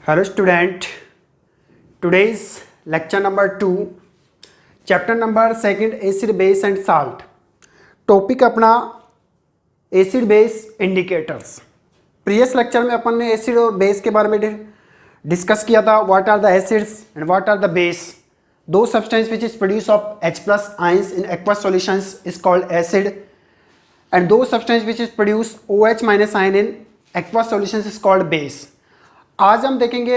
Hello student, today's lecture number 2, chapter number 2 acid base and salt. Topic अपना acid base indicators. Previous lecture में अपन ने acid और base के बारे में डिस्कस किया था. What are the acids and what are the base. Those substance which is produce of H+ ions in aqueous solutions is called acid and those substance which is produce OH- ion in aqueous solutions is called base. आज हम देखेंगे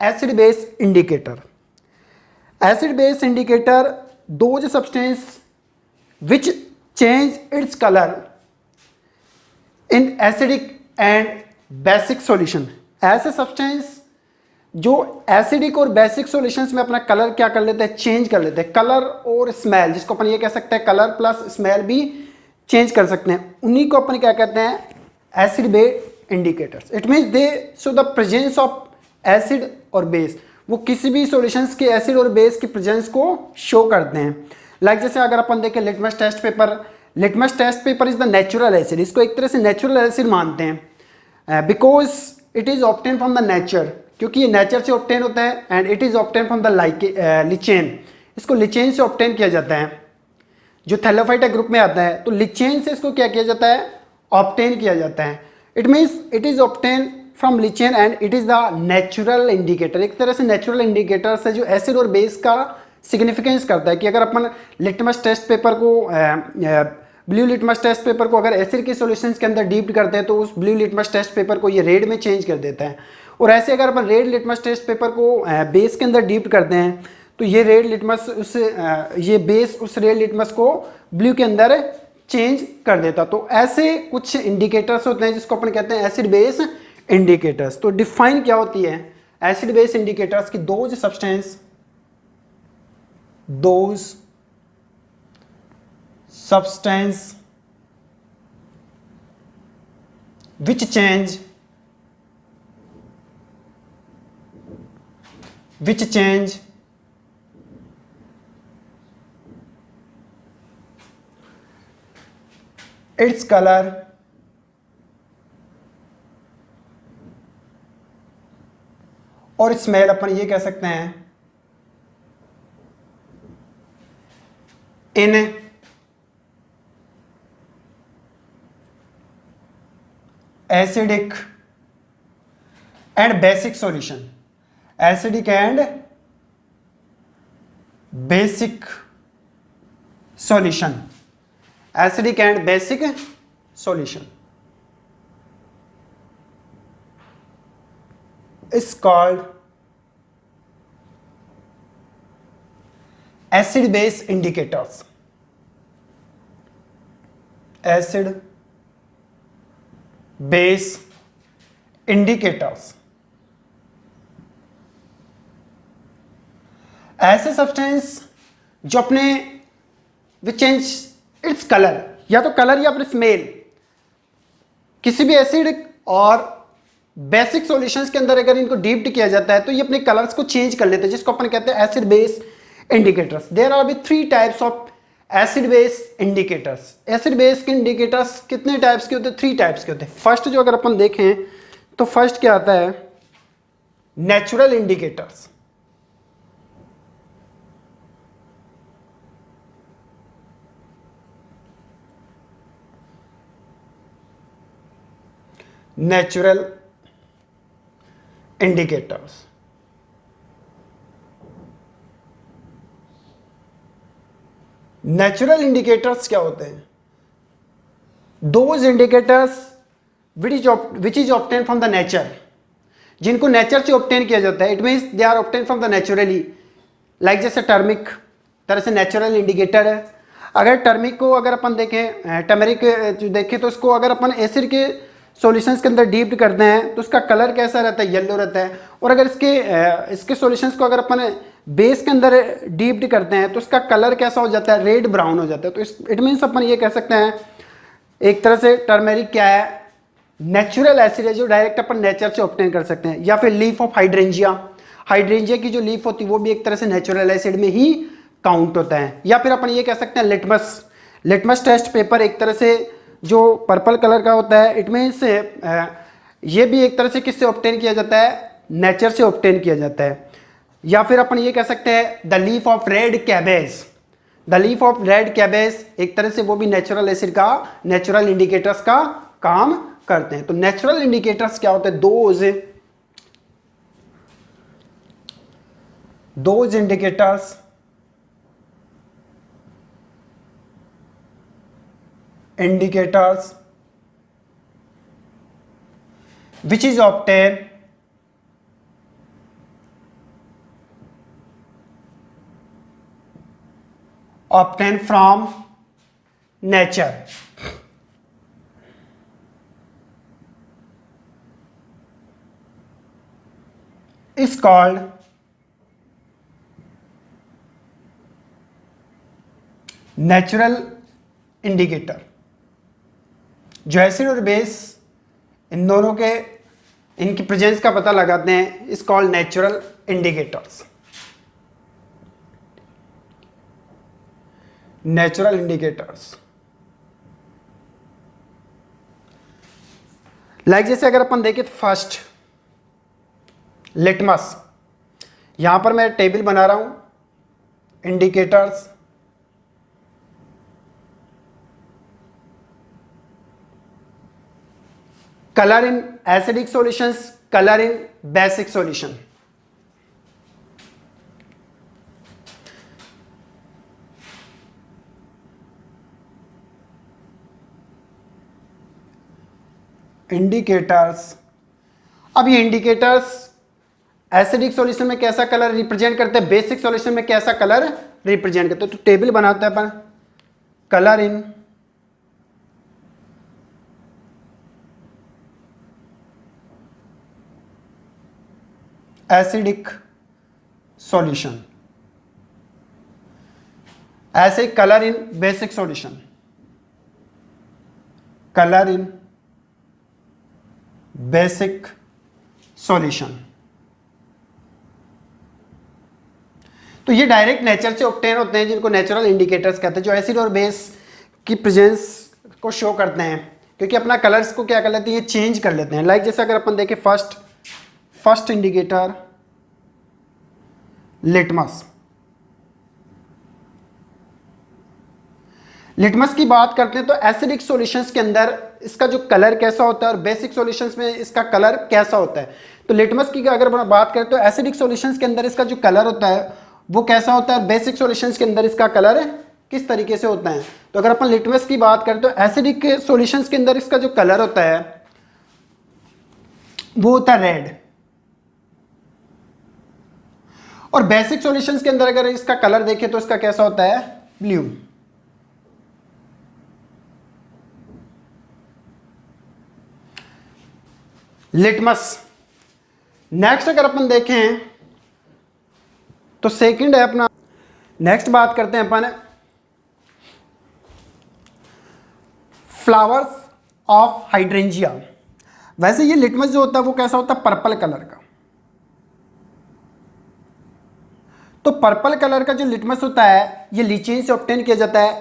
acid base indicator. Acid base indicator those substance which change its colour in acidic and basic solution. ऐसे substance जो acidic और basic solutions में अपना colour क्या कर लेते हैं, चेंज कर लेते हैं. कलर और स्मेल, जिसको अपन ये कह सकते हैं कलर प्लस स्मेल भी चेंज कर सकते हैं, उन्हीं को अपन क्या कहते हैं, acid base indicators. It means they show the presence of acid और बेस. वो किसी भी सॉल्यूशंस के एसिड और बेस की प्रेजेंस को शो करते हैं. लाइक जैसे अगर अपन देखें litmus test paper. Litmus test paper is the natural acid. इसको एक तरह से नेचुरल एसिड मानते हैं because it is obtain from the nature, क्योंकि ये नेचर से ऑब्टेन होता है. And it is obtain from the lichen. इसको लिचेन से ऑब्टेन किया जाता है, जो थैलोफाइटा ग्रुप में आता है. तो लिचेन से इसको क्या किया जाता है, ऑब्टेन किया जाता है. It means it is obtain from lichen and it is the natural indicator. एक तरह से नेचुरल इंडिकेटर से जो एसिड और बेस का सिग्निफिकेंस करता है कि अगर अपन लिटमस टेस्ट पेपर को ब्लू लिटमस टेस्ट पेपर को अगर एसिड के सॉल्यूशंस के अंदर डीप करते हैं तो उस ब्लू लिटमस टेस्ट पेपर को ये रेड में चेंज कर देता है. और ऐसे अगर अपन रेड लिटमस टेस्ट पेपर को बेस के अंदर डीप करते हैं तो ये रेड लिटमस ये बेस उस रेड लिटमस को ब्लू के अंदर चेंज कर देता. तो ऐसे कुछ इंडिकेटर्स होते हैं जिसको अपन कहते हैं एसिड बेस इंडिकेटर्स. तो डिफाइन क्या होती है एसिड बेस इंडिकेटर्स की, those substance which change its color और स्मेल. अपन ये कह सकते हैं इन acidic and basic solution. Acidic and basic solution. Acidic and basic solution is called acid base indicators. Acid base indicators. ऐसे सब्सटेंस जो अपने विच change its colour, या तो कलर या फिर स्मेल, किसी भी एसिड और बेसिक सॉल्यूशंस के अंदर अगर इनको डीप किया जाता है तो ये अपने कलर्स को चेंज कर लेते हैं, जिसको अपन कहते हैं acid base indicators. There are be 3 types of acid base indicators. Acid base के इंडिकेटर्स कितने टाइप्स के होते हैं, 3 टाइप्स के होते हैं. फर्स्ट जो अगर अपन देखें तो फर्स्ट क्या आता है, natural indicators. Natural indicators. Natural indicators क्या होते हैं, those indicators which is obtain from the nature, जिनको नेचर से ऑब्टेन किया जाता है. It means they are obtain from the naturally. Like जैसे टर्मिक तरह से नेचुरल इंडिकेटर है. अगर टर्मिक को अगर अपन देखें, टर्मरिक देखें तो उसको अगर अपन एसिड के सॉल्यूशंस के अंदर डीप करते हैं तो उसका कलर कैसा रहता है, येलो रहता है. और अगर इसके सॉल्यूशंस को अगर अपन बेस के अंदर डीप करते हैं तो उसका कलर कैसा हो जाता है, रेड ब्राउन हो जाता है. तो इट मीन्स अपन ये कह सकते हैं एक तरह से टर्मेरिक क्या है, नेचुरल एसिड है जो डायरेक्ट अपन नेचर से ऑब्टेन कर सकते हैं. या फिर लीफ ऑफ हाइड्रेंजिया. हाइड्रेंजिया की जो लीफ होती है वो भी एक तरह से नेचुरल एसिड में ही काउंट होता है। या फिर अपन ये कह सकते हैं लिटमस टेस्ट पेपर एक तरह से जो पर्पल कलर का होता है, इट मीन्स ये भी एक तरह से किससे ऑब्टेन किया जाता है, नेचर से ऑब्टेन किया जाता है। या फिर अपन ये कह सकते हैं the leaf of red cabbage. The leaf of red cabbage एक तरह से वो भी नेचुरल एसिड का, नेचुरल इंडिकेटर्स का काम करते हैं। तो नेचुरल इंडिकेटर्स क्या होते हैं? Those indicators which is obtained from nature is called natural indicator. जो एसिड और बेस इन दोनों के इनकी प्रेजेंस का पता लगाते हैं इस called natural indicators. Natural indicators like जैसे अगर अपन देखें फर्स्ट लिटमस, यहां पर मैं टेबल बना रहा हूं indicators, color in acidic solutions, color in basic solution। Indicators, अब ये इंडिकेटर्स एसिडिक सॉल्यूशन में कैसा कलर रिप्रेजेंट करते हैं, बेसिक सॉल्यूशन में कैसा कलर रिप्रेजेंट करते हैं। तो टेबल बनाते हैं अपन कलर इन एसिडिक सॉल्यूशन, ऐसे कलर इन बेसिक सॉल्यूशन, कलर इन बेसिक सॉल्यूशन। तो ये डायरेक्ट नेचर से ऑब्टेन होते हैं जिनको नेचुरल इंडिकेटर्स कहते हैं, जो एसिड और बेस की प्रेजेंस को शो करते हैं, क्योंकि अपना कलर्स को क्या कर लेते हैं, ये चेंज कर लेते हैं। लाइक जैसे अगर अपन देखें फर्स्ट इंडिकेटर लिटमस। लिटमस की बात करते हैं तो एसिडिक सॉल्यूशंस के अंदर इसका जो कलर कैसा होता है और बेसिक सॉल्यूशंस में इसका कलर कैसा होता है। तो लिटमस की अगर बात करें तो एसिडिक सॉल्यूशंस के अंदर इसका जो कलर होता है वो कैसा होता है, बेसिक सॉल्यूशंस के अंदर इसका कलर किस तरीके से होता है। तो अगर अपन लिटमस की बात करें तो एसिडिक सॉल्यूशंस के अंदर इसका जो कलर होता है वो होता है रेड, और बेसिक सॉल्यूशंस के अंदर अगर इसका कलर देखें तो इसका कैसा होता है, ब्लू। लिटमस नेक्स्ट अगर अपन देखें तो सेकंड है अपना, नेक्स्ट बात करते हैं अपन फ्लावर्स ऑफ हाइड्रेंजिया। वैसे ये लिटमस जो होता है वो कैसा होता है, पर्पल कलर का। तो पर्पल कलर का जो लिटमस होता है ये लीचिन से ऑब्टेन किया जाता है।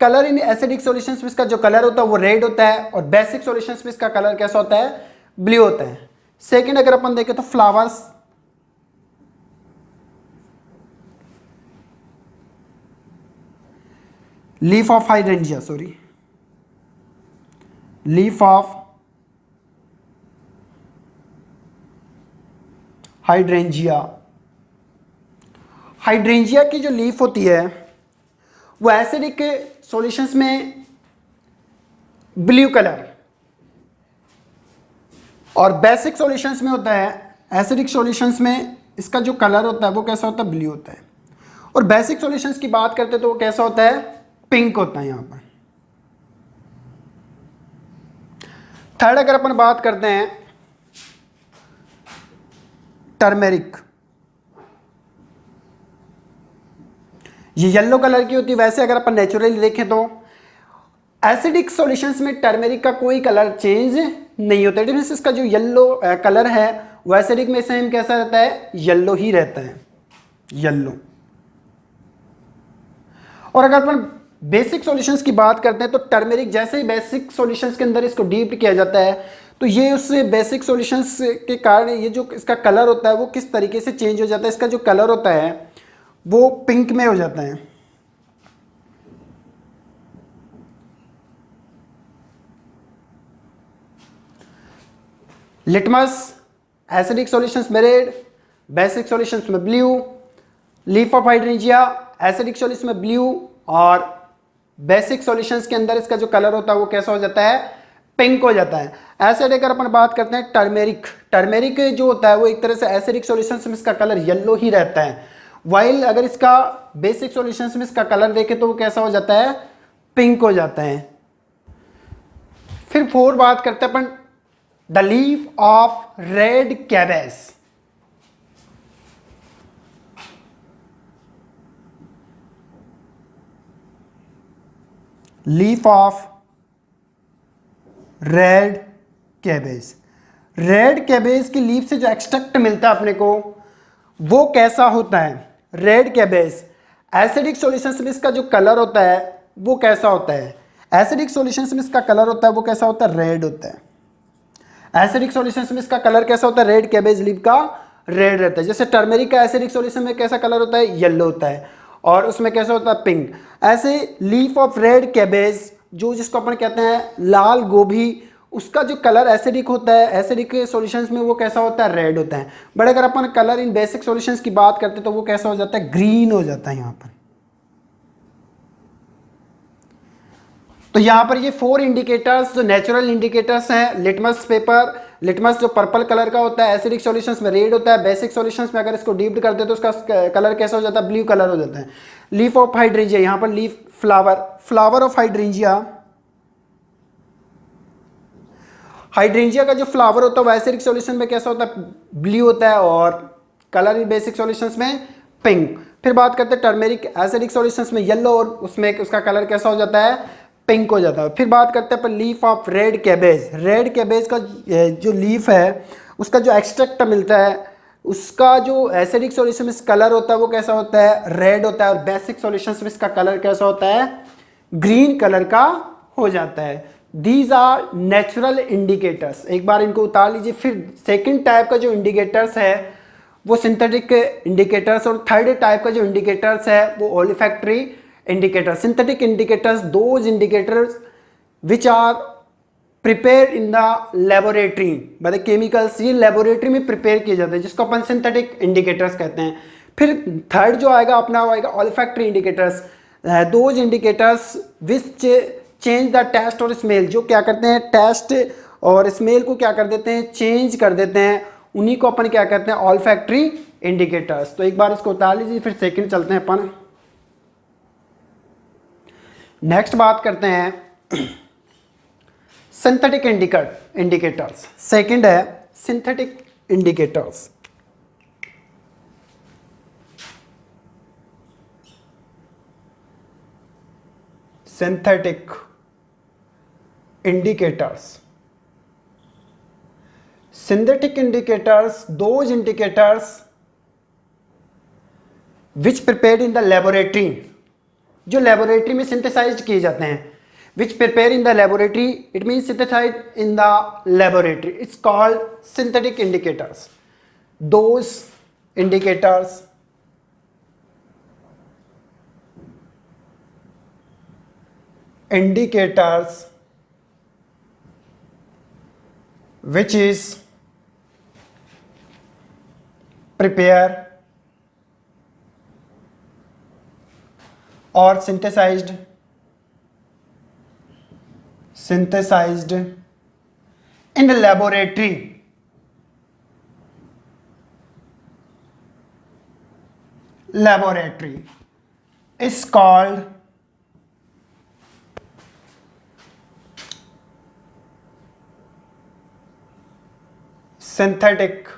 कलर इन एसिडिक सॉल्यूशंस में इसका जो कलर होता है वो रेड होता है, और बेसिक सॉल्यूशंस में इसका कलर कैसा होता है, ब्लू होता है। सेकंड अगर अपन देखें तो flowers leaf of hydrangea, leaf of hydrangea. Hydrangea की जो लीफ होती है वो एसिडिक सॉल्यूशंस में ब्लू कलर, और बेसिक सॉल्यूशंस में होता है, एसिडिक सॉल्यूशंस में इसका जो कलर होता है वो कैसा होता है, ब्लू होता है। और बेसिक सॉल्यूशंस की बात करते हैं तो वो कैसा होता है, पिंक होता है यहाँ पर। थर्ड अगर अपन बात करते हैं टर्मेरिक, ये येलो कलर की होती है। वैसे अगर अपन नेचुरली देखें तो एसिडिक सॉल्यूशंस में टर्मेरिक का कोई कलर चेंज नहीं होता है। इसका जो येलो कलर है वो एसिडिक में सेम कैसा रहता है, येलो ही रहता है, येलो। और अगर अपन बेसिक सॉल्यूशंस की बात करते हैं तो टर्मेरिक जैसे ही बेसिक सॉल्यूशंस के अंदर इसको डीप किया जाता है तो ये उस बेसिक सॉल्यूशंस के कारण ये जो इसका कलर होता है वो किस तरीके से चेंज हो जाता है, इसका जो कलर होता है वो पिंक में हो जाता है। लिटमस एसिडिक सॉल्यूशंस में रेड, बेसिक सॉल्यूशंस में blue, leaf of hydrangea acidic solution में ब्लू और बेसिक सॉल्यूशंस के अंदर इसका जो कलर होता है वो कैसा हो जाता है, पिंक हो जाता है। एसिड अगर अपन बात करते हैं टर्मेरिक, टर्मेरिक जो होता है वो एक तरह से एसिडिक सॉल्यूशंस में इसका कलर येलो ही रहता है, वाइल अगर इसका बेसिक सॉल्यूशंस में इसका कलर देखें तो वो कैसा हो जाता है, पिंक हो जाता है। फिर 4 बात करते हैं upon the leaf of red cabbage. Leaf of red cabbage, red cabbage की लीफ से जो एक्सट्रैक्ट मिलता है अपने को वो कैसा होता है, रेड कैबेज एसिडिक सॉल्यूशंस में इसका जो कलर होता है वो कैसा होता है, एसिडिक सॉल्यूशंस में इसका कलर होता है वो कैसा होता है, रेड होता है। एसिडिक सॉल्यूशंस में इसका कलर कैसा होता है, रेड, कैबेज लीफ का रेड रहता है। जैसे टर्मेरिक का एसिडिक सॉल्यूशन में कैसा कलर होता है, येलो होता है और उसमें कैसा होता है, पिंक। ऐसे लीफ ऑफ रेड कैबेज जो जिसको अपन कहते हैं लाल गोभी, उसका जो कलर एसिडिक होता है एसिडिक सॉल्यूशंस में वो कैसा होता है, रेड होता है। बट अगर अपन कलर इन बेसिक सॉल्यूशंस की बात करते हैं तो वो कैसा हो जाता है, ग्रीन हो जाता है यहाँ पर। तो यहाँ पर ये 4 इंडिकेटर्स जो नेचुरल इंडिकेटर्स हैं, लिटमस पेपर, लिटमस जो पर्पल कलर का होता है एसिडिक सॉल्यूशंस में रेड होता है, बेसिक सॉल्यूशंस में अगर इसको डीप्ड करते हैं तो उसका कलर कैसा हो जाता है, ब्लू कलर हो जाता है। लीफ ऑफ हाइड्रेंजिया, यहाँ पर leaf flower of hydrangea, hydrangea का जो फ्लावर होता है वो एसिडिक सॉल्यूशन में कैसा होता है, ब्लू होता है और कलर इन बेसिक सॉल्यूशंस में पिंक। फिर बात करते हैं टर्मेरिक एसिडिक सॉल्यूशंस में येलो और उसमें उसका कलर कैसा हो जाता है, पिंक हो जाता है। फिर बात करते हैं अपन leaf of red cabbage, red cabbage का जो लीफ है उसका जो एक्सट्रैक्ट मिलता है उसका जो एसिडिक सॉल्यूशन में कलर होता है वो कैसा होता है, रेड होता है और बेसिक सॉल्यूशंस में इसका कलर कैसा होता है, ग्रीन कलर का हो जाता है। दीज आर नेचुरल इंडिकेटर्स, एक बार इनको उतार लीजिए। फिर सेकेंड टाइप का जो इंडिकेटर्स है वो सिंथेटिक इंडिकेटर्स और थर्ड टाइप का जो इंडिकेटर्स है वो ओलिफैक्टरी indicators. Synthetic indicators, those indicators which are prepared in the laboratory by the chemicals, ये laboratory में prepare किए जाते हैं जिसको अपन synthetic indicators कहते हैं। फिर थर्ड जो आएगा अपना वो आएगा olfactory indicators, those indicators which change the taste और smell, जो क्या करते हैं टेस्ट और स्मेल को क्या कर देते हैं, चेंज कर देते हैं, उन्हीं को अपन क्या कहते हैं, olfactory indicators। तो एक बार इसको उतार लीजिए, फिर सेकंड चलते हैं अपन। नेक्स्ट बात करते हैं सिंथेटिक इंडिकेटर्स। सेकंड है synthetic indicators. Synthetic indicators, synthetic indicators those indicators which prepared in the laboratory, जो लेबोरेटरी में सिंथेसाइज्ड किए जाते हैं, which prepare in the laboratory, it means synthesized in the laboratory, it's called synthetic indicators. Those indicators which is prepare or synthesized in the laboratory, is called synthetic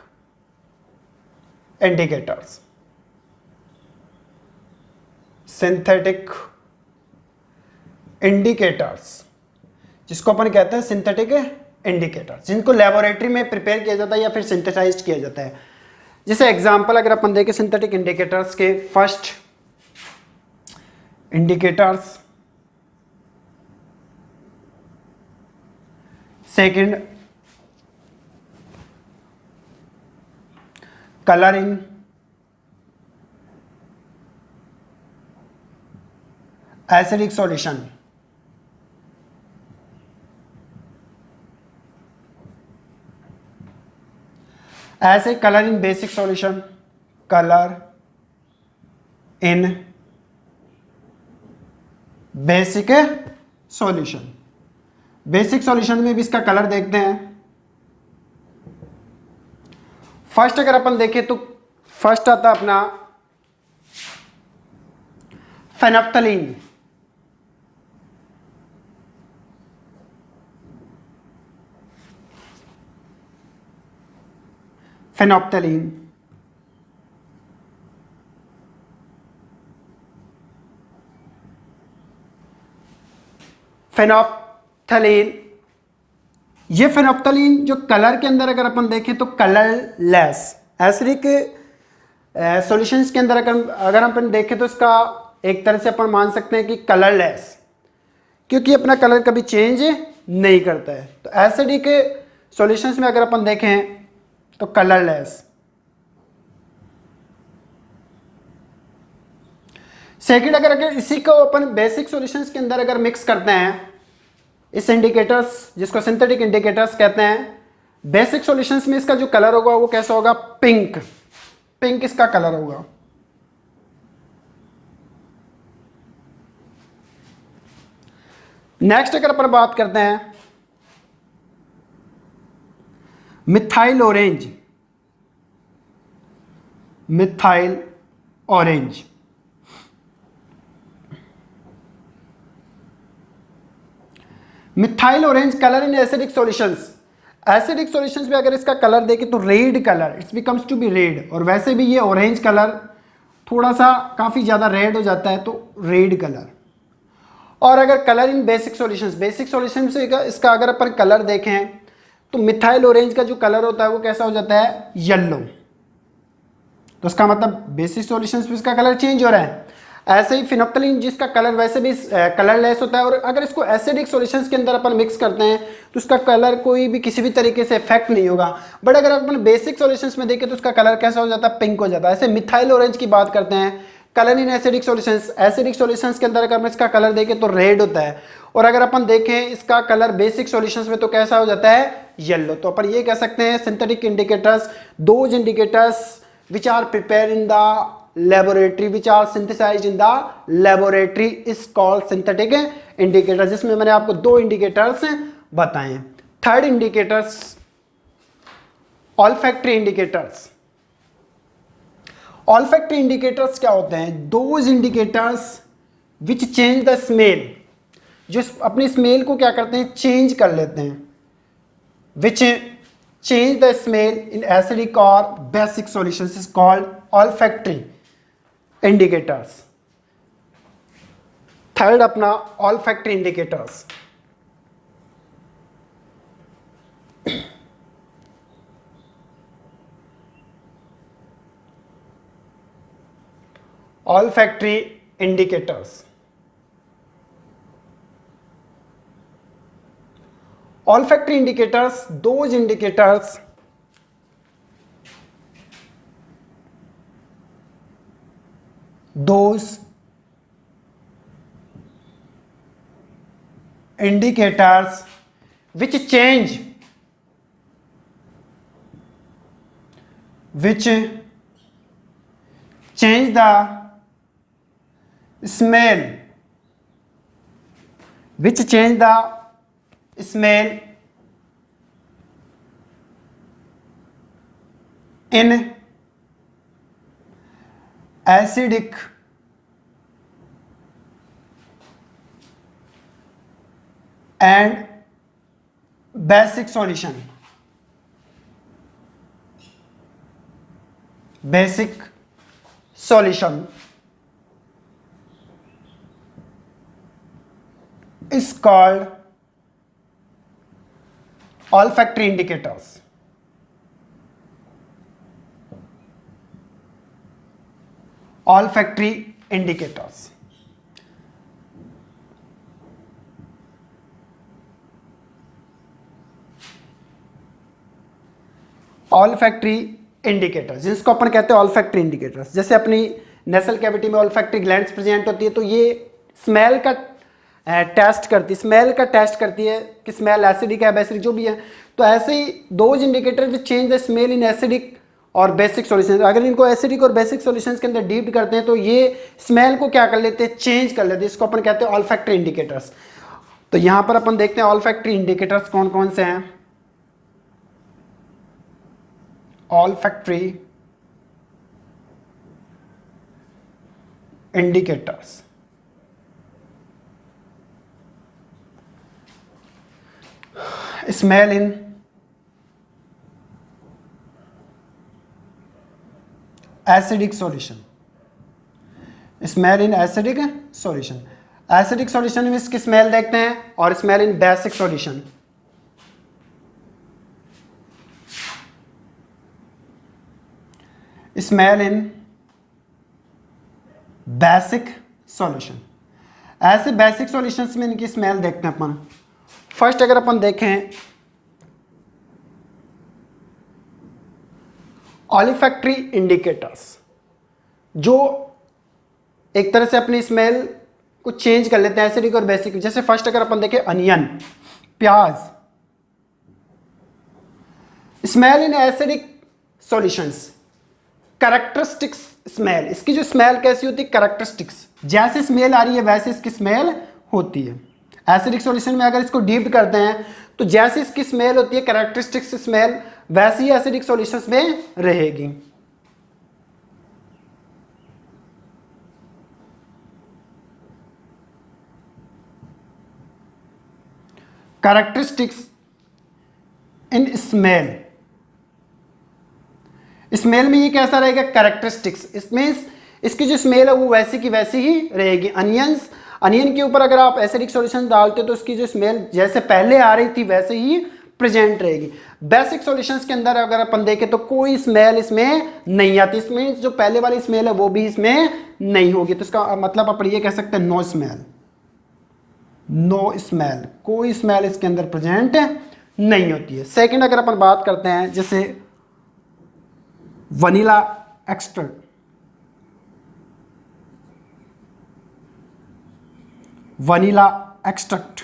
indicators। Synthetic indicators जिसको अपन कहते हैं synthetic indicators, जिनको laboratory में prepare किया जाता है या फिर सिंथेसाइज्ड किया जाता है। जैसे एग्जांपल अगर अपन देखें सिंथेटिक इंडिकेटर्स के, first indicators, second color in acidic solution. ऐसे color in basic solution, color in basic solution. Basic solution में भी इसका कलर देखते हैं. फर्स्ट अगर अपन देखें तो फर्स्ट आता अपना फेनोप्थलीन. फेनोप्थलीन फेनोप्थलीन ये फेनोप्थलीन जो कलर के अंदर अगर अपन देखें तो कलरलेस. एसिडिक सॉल्यूशंस के अंदर अगर अपन देखें तो इसका एक तरह से अपन मान सकते हैं कि कलरलेस, क्योंकि अपना कलर कभी चेंज नहीं करता है. तो एसिडिक सॉल्यूशंस में अगर अपन देखें तो कलरलेस. सेकंड अगर इसी को अपन बेसिक सॉल्यूशंस के अंदर अगर मिक्स करते हैं, इस इंडिकेटर्स जिसको सिंथेटिक इंडिकेटर्स कहते हैं, बेसिक सॉल्यूशंस में इसका जो कलर होगा वो कैसा होगा? पिंक. पिंक इसका कलर होगा. नेक्स्ट अगर अपन बात करते हैं methyl orange. Methyl orange methyl orange colour in acidic solutions. Acidic solutions में अगर इसका कलर देखें तो red colour, it's becomes to be red. और वैसे भी ये ऑरेंज कलर थोड़ा सा काफ़ी ज़्यादा रेड हो जाता है, तो रेड कलर. और अगर कलर इन बेसिक सॉल्यूशंस, बेसिक सॉल्यूशंस से इसका अगर अपन कलर देखें तो मिथाइल ऑरेंज का जो कलर होता है वो कैसा हो जाता है? येलो. तो इसका मतलब बेसिक सॉल्यूशंस में इसका कलर चेंज हो रहा है. ऐसे ही फिनोप्थलीन जिसका कलर वैसे भी कलरलेस होता है, और अगर इसको एसिडिक सॉल्यूशंस के अंदर अपन मिक्स करते हैं तो उसका कलर कोई भी किसी भी तरीके से इफेक्ट नहीं होगा. बट अगर अपन बेसिक सॉल्यूशंस में देखें तो उसका कलर कैसा हो जाता है? पिंक हो जाता है. ऐसे मिथाइल ऑरेंज की बात करते हैं, colour in acidic solutions. Acidic solutions के अंदर अगर हम इसका कलर देखें तो रेड होता है, और अगर अपन देखें इसका कलर बेसिक सॉल्यूशंस में तो कैसा हो जाता है? येलो. तो अपन ये कह सकते हैं synthetic indicators, those indicators which are prepare in the laboratory, which are synthesized in the laboratory is called synthetic indicators. जिसमें मैंने आपको दो इंडिकेटर्स बताए हैं. Third indicators olfactory indicators. olfactory indicators क्या होते हैं? those indicators which change the smell, जो अपनी स्मेल को क्या करते हैं? चेंज कर लेते हैं. which change the smell in acidic or basic solutions is called olfactory indicators. Third अपना olfactory indicators. olfactory indicators. olfactory indicators, those indicators those indicators which change the smell, which change the smell in acidic and basic solution. Basic solution is called olfactory indicators. olfactory indicators. olfactory indicators, जिसको अपन कहते हैं olfactory indicators. जैसे अपनी nasal cavity में olfactory glands present होती है, तो ये स्मेल का टेस्ट करती है, स्मेल का टेस्ट करती है कि स्मेल एसिडिक है बेसिक जो भी है। तो ऐसे ही those indicator which change the smell in acidic और बेसिक सॉल्यूशन, अगर इनको एसिडिक और बेसिक सॉल्यूशंस के अंदर डीप करते हैं तो ये स्मेल को क्या कर लेते हैं, चेंज कर लेते हैं। इसको अपन कहते हैं ऑल्फैक्टरी इंडिकेटर्स। तो यहाँ पर अपन देखते हैं ऑल्फैक्टरी इंडिकेटर्स कौन कौन से हैं। Olfactory indicators, smell in acidic solution, smell in acidic solution. Acidic solution में इसकी स्मेल देखते हैं, और smell in basic solution. Smell in basic solution. ऐसे बेसिक सॉल्यूशंस में इनकी स्मेल देखते हैं अपन। फर्स्ट अगर अपन देखें ऑलिफैक्टरी इंडिकेटर्स, जो एक तरह से अपनी स्मेल को चेंज कर लेते हैं एसिडिक और बेसिक। जैसे फर्स्ट अगर अपन देखें अनियन, प्याज, smell in acidic solutions, characteristics smell. इसकी जो स्मेल कैसी होती है, कैरेक्टरिस्टिक्स, जैसे स्मेल आ रही है वैसे इसकी स्मेल होती है। एसिडिक सॉल्यूशन में अगर इसको डीप करते हैं तो जैसी इसकी स्मेल होती है कैरेक्टरिस्टिक्स स्मेल, वैसी ही एसिडिक सॉल्यूशंस में रहेगी। कैरेक्टरिस्टिक्स इन स्मेल, स्मेल में ये कैसा रहेगा, कैरेक्टरिस्टिक्स, इसमें इसकी जो स्मेल है वो वैसी की वैसी ही रहेगी। अनियन के ऊपर अगर आप एसिडिक सॉल्यूशन डालते हो तो उसकी जो स्मेल जैसे पहले आ रही थी वैसे ही प्रेजेंट रहेगी। बेसिक सॉल्यूशंस के अंदर अगर अपन देखें तो कोई स्मेल इसमें नहीं आती, इसमें जो पहले वाली स्मेल है वो भी इसमें नहीं होगी। तो इसका मतलब अपन ये कह सकते हैं नो स्मेल, नो स्मेल, कोई स्मेल इसके अंदर प्रेजेंट नहीं होती है। सेकंड अगर अपन बात करते हैं जैसे vanilla extract, vanilla extract,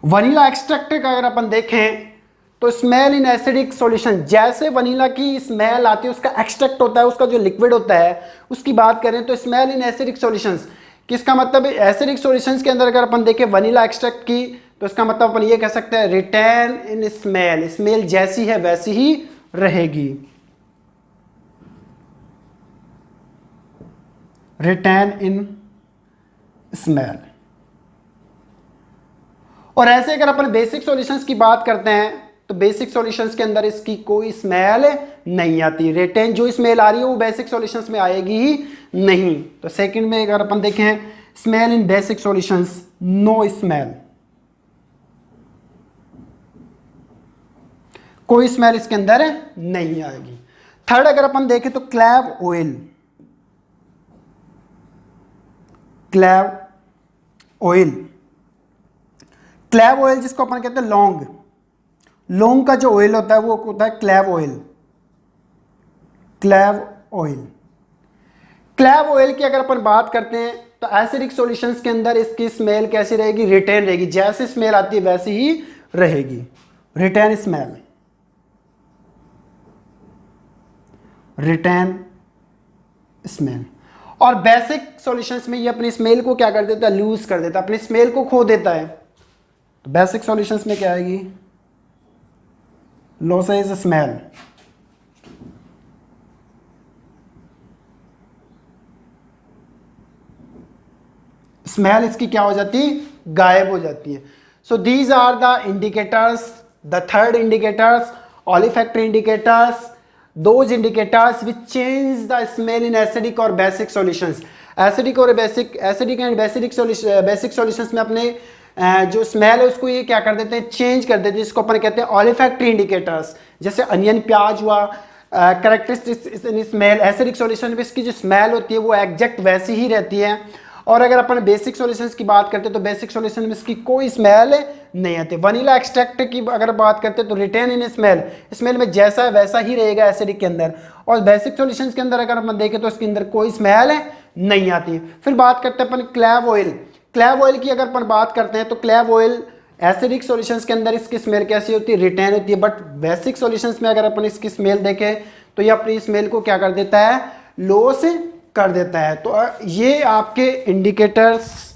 vanilla extract का अगर अपन देखें तो स्मेल इन एसिडिक सॉल्यूशन, जैसे वनीला की स्मेल आती है उसका एक्सट्रैक्ट होता है, उसका जो लिक्विड होता है उसकी बात करें तो स्मेल इन एसिडिक सॉल्यूशंस, किसका मतलब एसिडिक सॉल्यूशंस के अंदर अगर अपन देखें वनीला एक्सट्रैक्ट की तो इसका मतलब अपन ये कह सकते हैं रिटेन इन स्मेल, स्मेल जैसी है वैसी ही रहेगी, रिटेन इन स्मेल। और ऐसे अगर अपन बेसिक सॉल्यूशंस की बात करते हैं तो बेसिक सॉल्यूशंस के अंदर इसकी कोई स्मेल नहीं आती, रिटेन जो स्मेल आ रही है वो बेसिक सॉल्यूशंस में आएगी ही नहीं। तो सेकंड में अगर अपन देखें smell in basic solutions, no smell, कोई स्मेल इसके अंदर नहीं आएगी। थर्ड अगर अपन देखें तो clove oil, clove oil, clove oil जिसको अपन कहते हैं लौंग, लौंग का जो ऑयल होता है वो होता है क्लेव oil, clove oil. Clove oil की अगर अपन बात करते हैं तो एसिडिक सॉल्यूशंस के अंदर इसकी स्मेल कैसी रहेगी, रिटेन रहेगी, जैसे स्मेल आती है वैसी ही रहेगी, रिटेन स्मेल, रिटेन स्मेल। और बेसिक सॉल्यूशंस में ये अपनी स्मेल को क्या कर देता है, लूज कर देता है, अपनी स्मेल को खो देता है। तो बेसिक सॉल्यूशंस में क्या आएगी, लॉसेस स्मेल, स्मेल इसकी क्या हो जाती है, गायब हो जाती है। So these are the indicators, the third indicators, olfactory indicators, those indicators which change the smell in acidic or basic solutions। Acidic और basic, acidic and basic solutions में अपने जो स्मेल है उसको ये क्या कर देते हैं, चेंज कर देते हैं, जिसको अपन कहते हैं ऑलिफैक्टरी इंडिकेटर्स। जैसे अनियन, प्याज हुआ, कैरेक्टरिस्टिक स्मेल, एसिडिक सॉल्यूशन में इसकी जो स्मेल होती है वो एग्जैक्ट वैसी ही रहती है। और अगर अपन बेसिक सॉल्यूशंस की बात करते हैं तो बेसिक सॉल्यूशन में इसकी कोई स्मेल नहीं आती। वनीला एक्सट्रैक्ट की अगर बात करते हैं तो रिटेन इन स्मेल, स्मेल में जैसा है वैसा ही रहेगा एसिडिक के अंदर। और बेसिक सॉल्यूशंस के अंदर अगर अपन देखें तो इसके अंदर कोई स्मेल नहीं आती। फिर बात करते हैं अपन क्लैव ऑयल। क्लैव ऑयल की अगर अपन बात करते हैं तो क्लैव ऑयल एसिडिक सॉल्यूशंस के अंदर इसकी स्मेल कैसी होती है, रिटेन होती है। बट बेसिक सॉल्यूशंस में अगर अपन इसकी स्मेल देखें तो ये अपनी स्मेल को क्या कर देता है, लॉस कर देता है। तो ये आपके इंडिकेटर्स।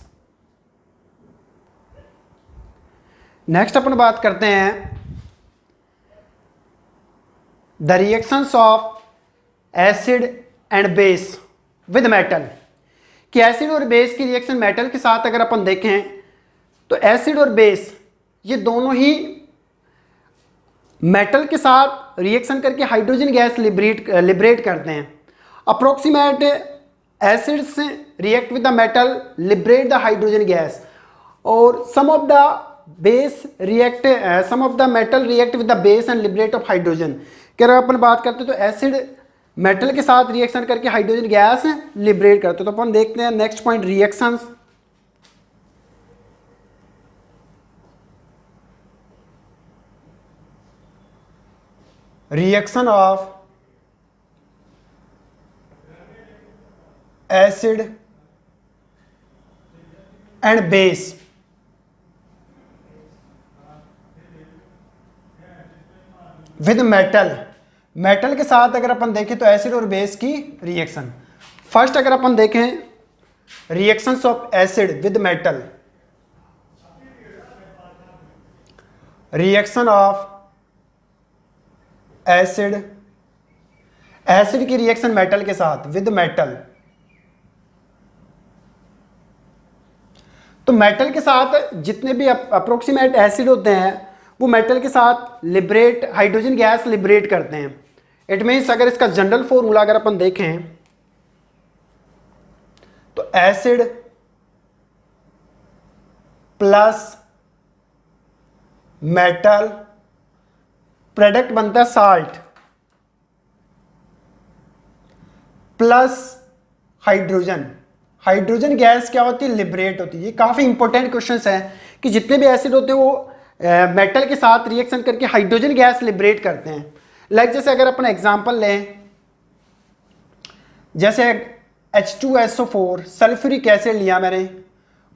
नेक्स्ट अपन बात करते हैं the reactions of acid and base with metal, कि एसिड और बेस की रिएक्शन मेटल के साथ अगर अपन देखें तो एसिड और बेस ये दोनों ही मेटल के साथ रिएक्शन करके हाइड्रोजन गैस लिबरेट करते हैं। Approximate acids react with the metal liberate the hydrogen gas, और some of the metal react with the base and liberate of hydrogen. अगर अपन बात करते हैं तो एसिड मेटल के साथ रिएक्शन करके हाइड्रोजन गैस लिबरेट करते हैं। तो अपन देखते हैं next point, reactions. Reaction of acid and base with metal. Metal के साथ अगर अपन देखें तो एसिड और बेस की रिएक्शन। फर्स्ट अगर अपन देखें reactions of acid with metal, reaction of acid, acid की रिएक्शन मेटल के साथ विद मेटल। तो मेटल के साथ जितने भी अप्रोक्सीमेट एसिड होते हैं वो मेटल के साथ लिबरेट हाइड्रोजन गैस लिबरेट करते हैं। इट मीन्स अगर इसका जनरल फॉर्मूला अगर अपन देखें तो एसिड प्लस मेटल प्रोडक्ट बनता है salt plus hydrogen. Hydrogen gas क्या होती है, लिबरेट होती है। ये काफी इंपॉर्टेंट क्वेश्चंस है कि जितने भी एसिड होते हैं वो मेटल के साथ रिएक्शन करके हाइड्रोजन गैस लिबरेट करते हैं। लाइक जैसे अगर अपन एग्जांपल लें, जैसे H2SO4 सल्फ्यूरिक एसिड लिया मैंने,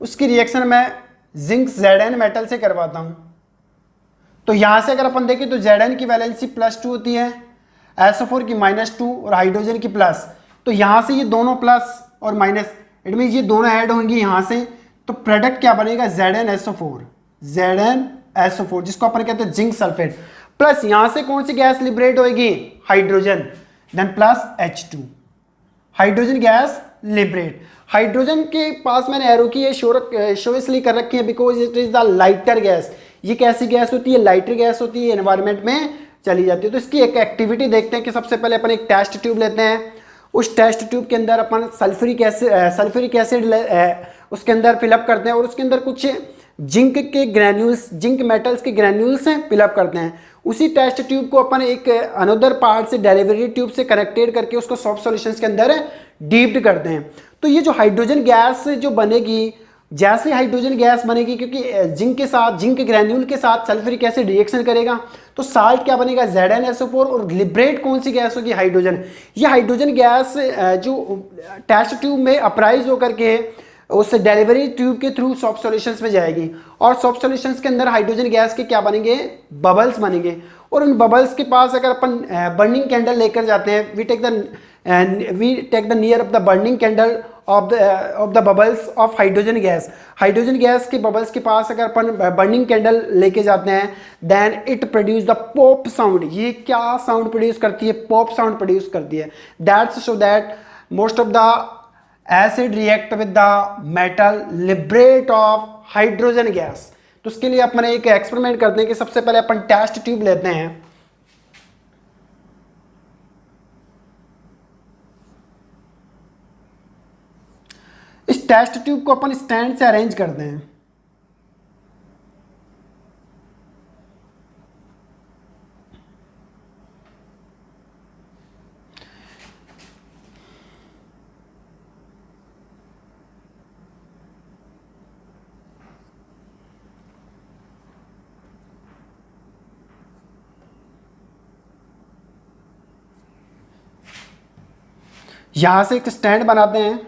उसकी रिएक्शन मैं जिंक Zn मेटल से करवाता हूं। तो यहां से अगर अपन देखें तो Zn की वैलेंसी +2 होती है, SO4 की -2 और हाइड्रोजन की प्लस। तो यहां से ये दोनों प्लस और माइनस, इट मीन ये दोनों ऐड होंगी यहां से, तो प्रोडक्ट क्या बनेगा, ZnSO4 जिसको अपन कहते हैं जिंक सल्फेट। प्लस यहां से कौन सी गैस लिबरेट होगी, hydrogen, then plus H2, hydrogen gas liberate. Hydrogen के पास मैंने एरो की ये शो इसलिए कर रखी है because it is the lighter gas. ये कैसी गैस होती है, लाइटर गैस होती है, एनवायरनमेंट में चली जाती है। तो इसकी एक एक्टिविटी देखते हैं कि सबसे पहले अपन एक टेस्ट ट्यूब लेते हैं, उस टेस्ट ट्यूब के अंदर अपन सल्फ्यूरिक एसिड उसके अंदर फिलअप करते हैं और उसके अंदर कुछ जिंक के ग्रैन्यूल्स, जिंक मेटल्स के ग्रैन्यूल्स फिलअप करते हैं। उसी टेस्ट ट्यूब को अपन एक अनदर पार्ट से डिलीवरी ट्यूब से कनेक्टेड करके उसको सॉफ्ट सॉल्यूशंस के अंदर डीप्ड करते हैं। तो ये जो हाइड्रोजन गैस जो बनेगी, जैसे हाइड्रोजन गैस बनेगी, क्योंकि जिंक के साथ, जिंक ग्रैन्यूल के साथ सल्फ्यूरिक एसिड रिएक्शन करेगा, तो साल्ट क्या बनेगा, ZnSO4, और लिबरेट कौन सी गैस होगी, हाइड्रोजन। ये हाइड्रोजन गैस जो टेस्ट ट्यूब में अप्राइज होकर के उस डिलीवरी ट्यूब के थ्रू सॉफ्ट सॉल्यूशंस में जाएगी, और सॉफ्ट सॉल्यूशंस के अंदर हाइड्रोजन गैस के क्या बनेंगे, बबल्स बनेंगे। और उन बबल्स के पास अगर अपन बर्निंग कैंडल लेकर जाते हैं, we take the near of the burning candle of the bubbles of hydrogen gas. Hydrogen gas के बबल्स के पास अगर अपन बर्निंग कैंडल लेके जाते हैं, then it produce the pop sound. ये क्या साउंड प्रोड्यूस करती है, पॉप साउंड प्रोड्यूस करती है। That's so that most of the acid react with the metal liberate of hydrogen gas. तो उसके लिए अपन एक एक्सपेरिमेंट करते हैं कि सबसे पहले अपन टेस्ट ट्यूब लेते हैं, इस टेस्ट ट्यूब को अपन स्टैंड से अरेंज करते हैं। यहां से एक स्टैंड बनाते हैं।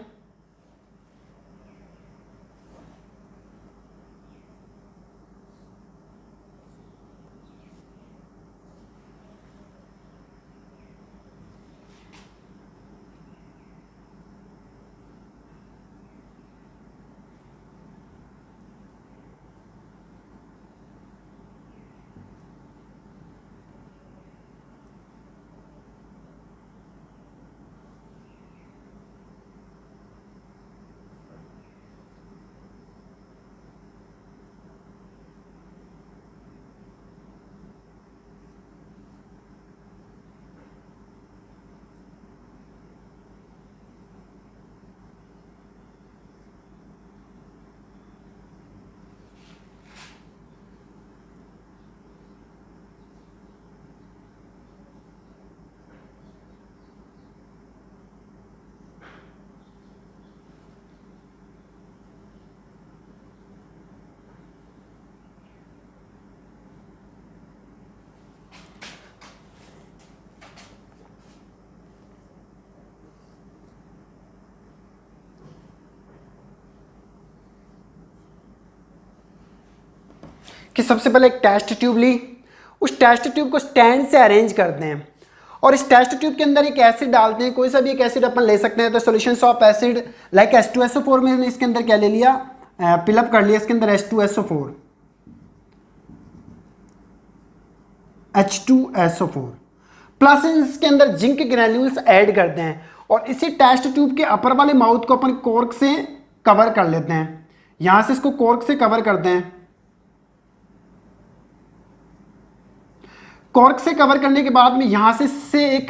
कि सबसे पहले एक टेस्ट ट्यूब ली, उस टेस्ट ट्यूब को स्टैंड से अरेंज करते हैं और इस टेस्ट ट्यूब के अंदर एक एसिड डालते हैं। कोई सा भी एक एसिड अपन ले सकते हैं। तो solutions of acid like H2SO4 में इसके अंदर क्या ले लिया, फिलअप कर लिया इसके अंदर H2SO4 प्लस इसके अंदर जिंक ग्रैन्यूल्स ऐड करते हैं और इसी टेस्ट ट्यूब के अपर वाले माउथ को अपन कॉर्क से कवर कर लेते हैं। यहां से इसको कॉर्क से कवर करते हैं। कॉर्क से कवर करने के बाद में यहां से एक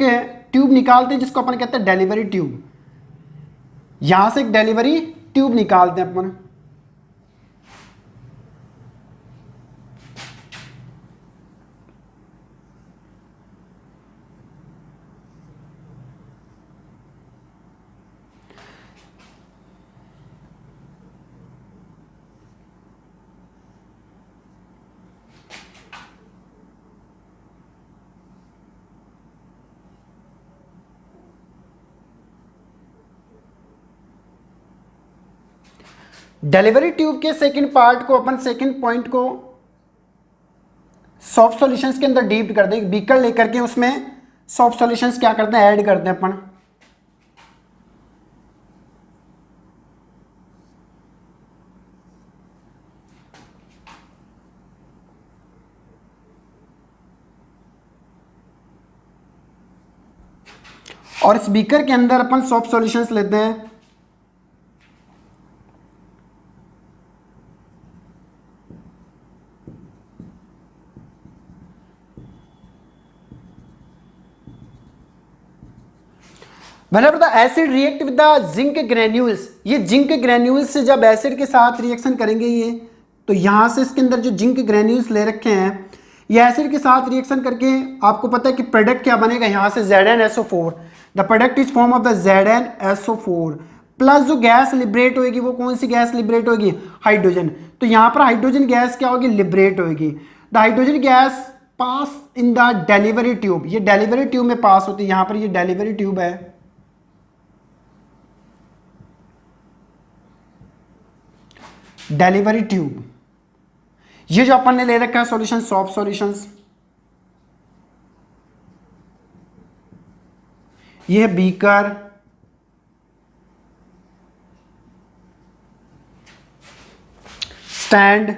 ट्यूब निकालते हैं जिसको अपन कहते हैं डिलीवरी ट्यूब। यहां से एक डिलीवरी ट्यूब निकालते हैं अपन। डिलीवरी ट्यूब के सेकंड पार्ट को अपन सेकंड पॉइंट को सॉफ्ट सॉल्यूशंस के अंदर डीप कर दें। बीकर लेकर के उसमें सॉफ्ट सॉल्यूशंस क्या करते हैं, ऐड करते हैं अपन। और इस बीकर के अंदर अपन सॉफ्ट सॉल्यूशंस लेते हैं। Whenever the acid react with the zinc granules, ये जिंक ग्रेन्यूल्स से जब एसिड के साथ रिएक्शन करेंगे ये, तो यहाँ से इसके अंदर जो जिंक ग्रेन्यूल्स ले रखे हैं ये एसिड के साथ रिएक्शन करके आपको पता है कि प्रोडक्ट क्या बनेगा, यहाँ से ZnSO4। The product is form of the ZnSO4 plus जो गैस लिबरेट होगी वो कौन सी गैस लिबरेट होगी, हाइड्रोजन। तो यहाँ पर हाइड्रोजन गैस क्या होगी, लिबरेट होगी। The hydrogen gas pass in the delivery tube, ये डिलीवरी ट्यूब में पास होती है। यहाँ पर ये डिलीवरी ट्यूब है। डिलीवरी ट्यूब, ये जो अपन ने ले रखा है सॉल्यूशन, सॉफ्ट सॉल्यूशंस, ये है बीकर, स्टैंड,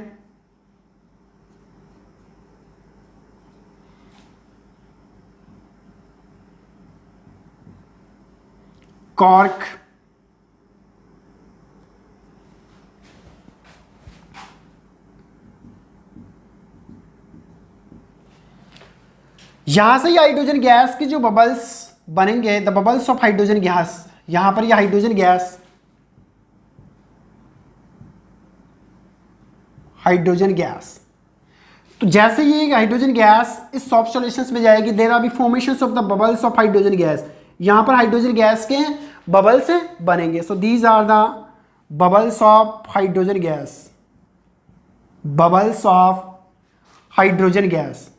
कॉर्क, यहां से ये हाइड्रोजन गैस की जो बबल्स बनेंगे, the bubbles of hydrogen gas, यहां पर ये हाइड्रोजन गैस, हाइड्रोजन गैस। तो जैसे ये हाइड्रोजन गैस इस सॉफ्ट सॉल्यूशंस में जाएगी, there are be formations of the bubbles of hydrogen gas. यहां पर हाइड्रोजन गैस के बबल्स बनेंगे। So these are the bubbles of hydrogen gas, bubbles of hydrogen gas.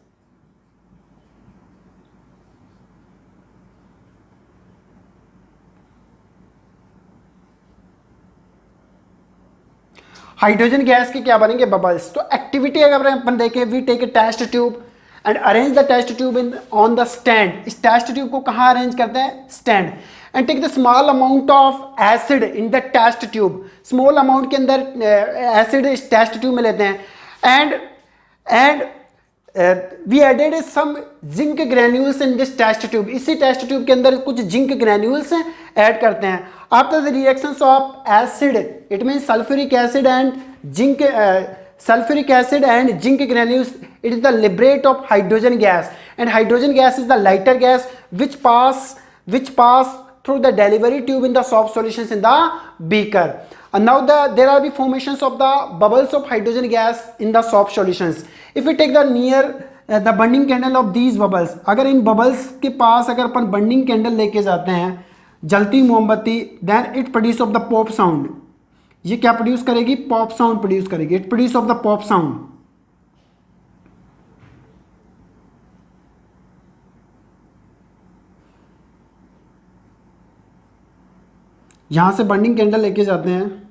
Hydrogen gas के क्या बनेंगे, बबल्स। तो एक्टिविटी अगर अपन देखें, we take a test tube and arrange the test tube in on the stand. इस test tube को कहाँ अरेंज करते हैं, stand. And take the small amount of acid in the test tube, small amount के अंदर acid इस test tube में लेते हैं। And we added some zinc granules in this test tube, इसी टेस्ट ट्यूब के अंदर कुछ जिंक ग्रैन्यूल्स ऐड करते हैं। After the reactions of acid, it mean sulfuric acid and zinc, sulfuric acid and zinc granules, it is the liberate of hydrogen gas, and hydrogen gas is the lighter gas which pass through the delivery tube in the soft solutions in the beaker. And now there are the formations of the bubbles of hydrogen gas in the soft solutions. If we take the near the burning candle of these bubbles, अगर इन bubbles के पास अगर अपन burning candle लेके जाते हैं, जलती मोमबत्ती, then it produce of the pop sound, ये क्या प्रोड्यूस करेगी, पॉप साउंड प्रोड्यूस करेगी, it produce of the pop sound. यहां से बर्निंग कैंडल लेके जाते हैं,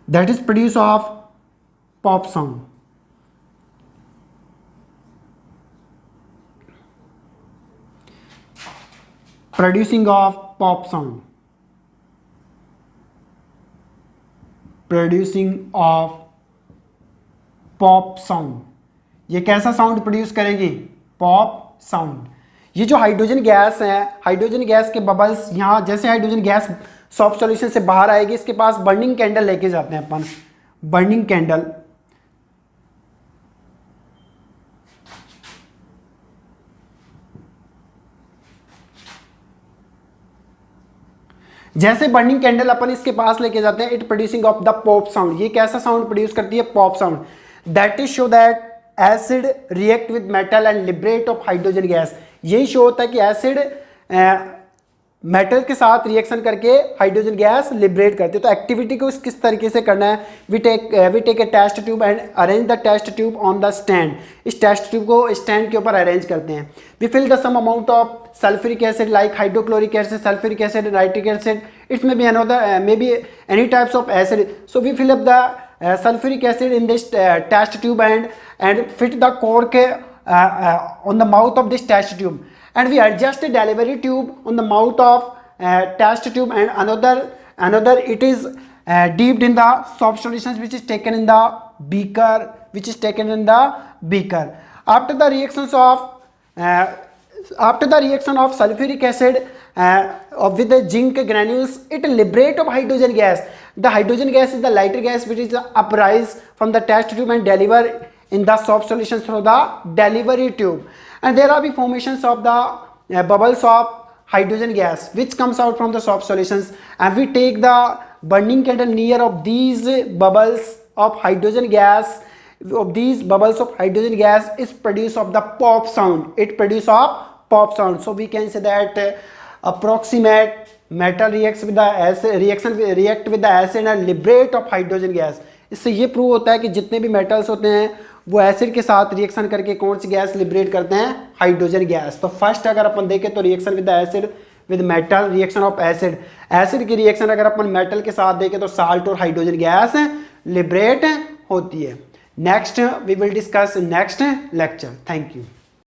that is produce of pop sound. Producing of pop sound. Producing of pop sound. ये कैसा साउंड प्रोड्यूस करेगी, पॉप साउंड। ये जो हाइड्रोजन गैस है, हाइड्रोजन गैस के बबल्स, यहाँ जैसे हाइड्रोजन गैस सॉफ्ट सॉल्यूशन से बाहर आएगी, इसके पास बर्निंग कैंडल लेके जाते हैं अपन, बर्निंग कैंडल। जैसे बर्निंग कैंडल अपन इसके पास लेके जाते हैं, it producing of the pop sound. ये कैसा साउंड प्रोड्यूस करती है, pop sound. That is show that acid react with metal and liberate of hydrogen gas. यही शो होता है कि एसिड मेटल के साथ रिएक्शन करके हाइड्रोजन गैस लिबरेट करते हैं। तो एक्टिविटी को किस तरीके से करना है, we take a test tube and arrange the test tube on the stand. इस टेस्ट ट्यूब को स्टैंड के ऊपर अरेंज करते हैं। We fill the some amount of sulfuric acid like hydrochloric acid, sulfuric acid, nitric acid, it's may be another may be any types of acid. So we fill up the sulfuric acid in this test tube and fit the cork on the mouth of this test tube, and we adjust the delivery tube on the mouth of test tube, and another it is dipped in the soft solutions which is taken in the beaker. After the reaction of sulfuric acid with the zinc granules, it liberate of hydrogen gas. The hydrogen gas is the lighter gas which is uprise from the test tube and deliver in the soft solutions through the delivery tube. And there are the formations of the bubbles of hydrogen gas which comes out from the soft solutions, and we take the burning candle near of these bubbles of hydrogen gas. Of these bubbles of hydrogen gas is produce of the pop sound. It produce of pop sound. So we can say that approximate metal react with the acid and liberate of hydrogen gas. इससे ये prove होता है कि जितने भी metals होते हैं वो एसिड के साथ रिएक्शन करके कौन सी गैस लिबरेट करते हैं, हाइड्रोजन गैस। तो फर्स्ट अगर अपन देखें तो reaction with acid with metal, reaction of acid, acid की रिएक्शन अगर अपन मेटल के साथ देखें तो साल्ट और हाइड्रोजन गैस लिबरेट होती है। Next we will discuss next lecture. Thank you.